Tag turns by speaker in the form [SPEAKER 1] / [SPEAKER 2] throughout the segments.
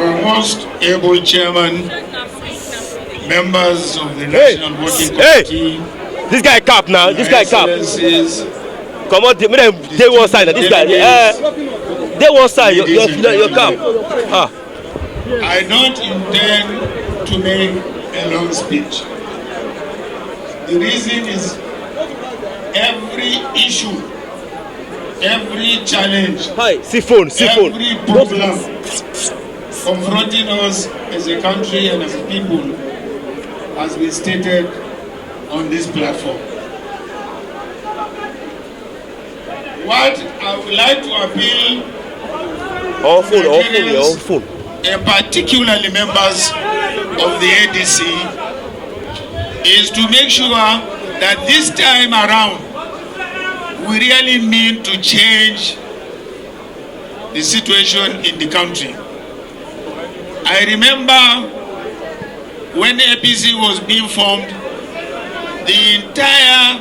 [SPEAKER 1] our most able chairman, members of the National Voting Committee.
[SPEAKER 2] This guy cap now. This guy cap. Come on, they one side. This guy. They one side. Your cap.
[SPEAKER 1] I don't intend to make a long speech. The reason is every issue, every challenge, every problem confronting us as a country and as a people has been stated on this platform. What I would like to appeal to and particularly members of the ADC is to make sure that this time around we really mean to change the situation in the country. I remember when APC was being formed, the entire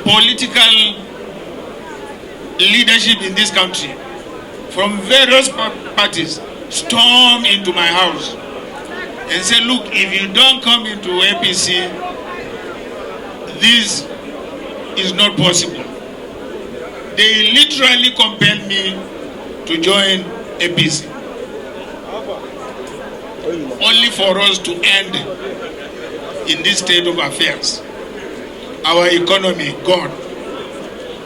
[SPEAKER 1] political leadership in this country from various parties stormed into my house and said, look, if you don't come into APC, this is not possible. They literally compelled me to join APC, only for us to end in this state of affairs. Our economy gone,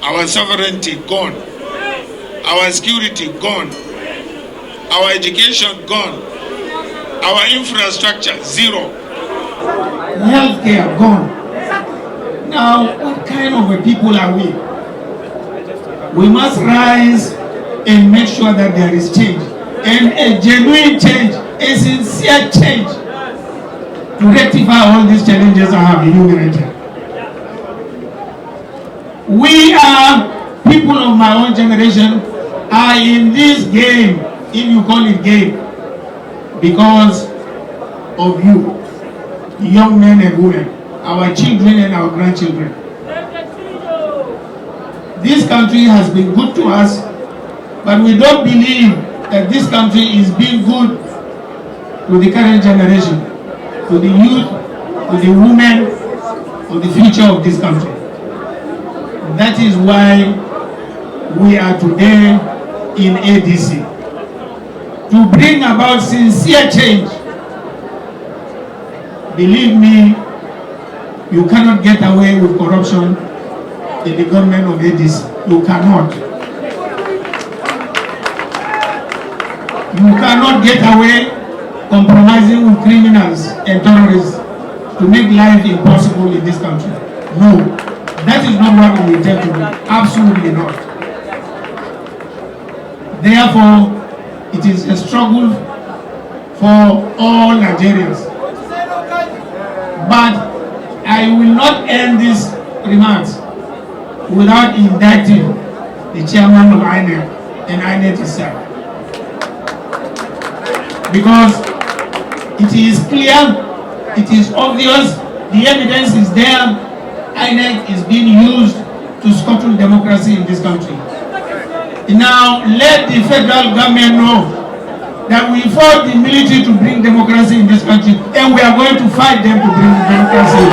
[SPEAKER 1] our sovereignty gone, our security gone, our education gone, our infrastructure zero, healthcare gone. Now, what kind of a people are we? We must rise and make sure that there is change, and a genuine change, a sincere change to rectify all these challenges I have enumerated. We are people of my own generation are in this game, if you call it game, because of you, young men and women, our children and our grandchildren. This country has been good to us, but we don't believe that this country is being good to the current generation, to the youth, to the women, to the future of this country. That is why we are today in ADC, to bring about sincere change. Believe me, you cannot get away with corruption in the government of ADC. You cannot. You cannot get away compromising with criminals and terrorists to make life impossible in this country. No, that is not what we intend to do. Absolutely not. Therefore, it is a struggle for all Nigerians. But I will not end these remarks without indicting the chairman of INEC and INEC itself. Because it is clear, it is obvious, the evidence is there, INEC is being used to scuttle democracy in this country. Now let the federal government know that we fought the military to bring democracy in this country, and we are going to fight them to bring democracy.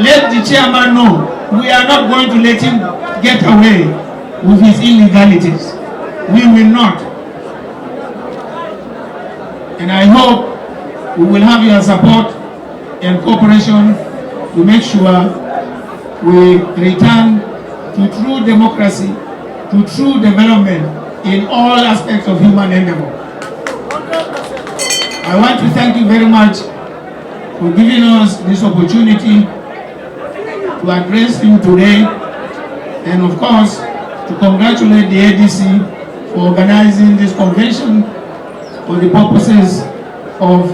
[SPEAKER 1] Let the chairman know we are not going to let him get away with his illegalities. We will not. And I hope we will have your support and cooperation to make sure we return to true democracy, to true development in all aspects of human endeavor. I want to thank you very much for giving us this opportunity to address you today, and of course to congratulate the ADC for organizing this convention for the purposes of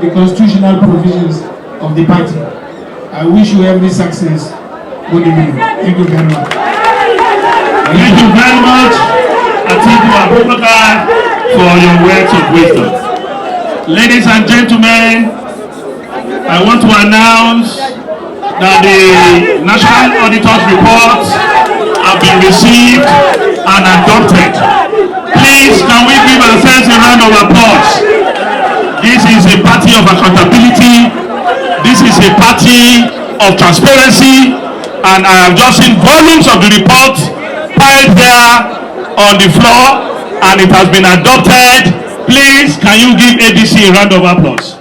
[SPEAKER 1] the constitutional provisions of the party. I wish you every success. Good evening. Thank you very much.
[SPEAKER 3] Thank you very much, Atiku Abubakar, for your words of wisdom. Ladies and gentlemen, I want to announce that the National Auditor's reports have been received and adopted. Please, can we give ourselves a round of applause? This is a party of accountability. This is a party of transparency. And I have just seen volumes of the report piled there on the floor, and it has been adopted. Please, can you give ADC a round of applause?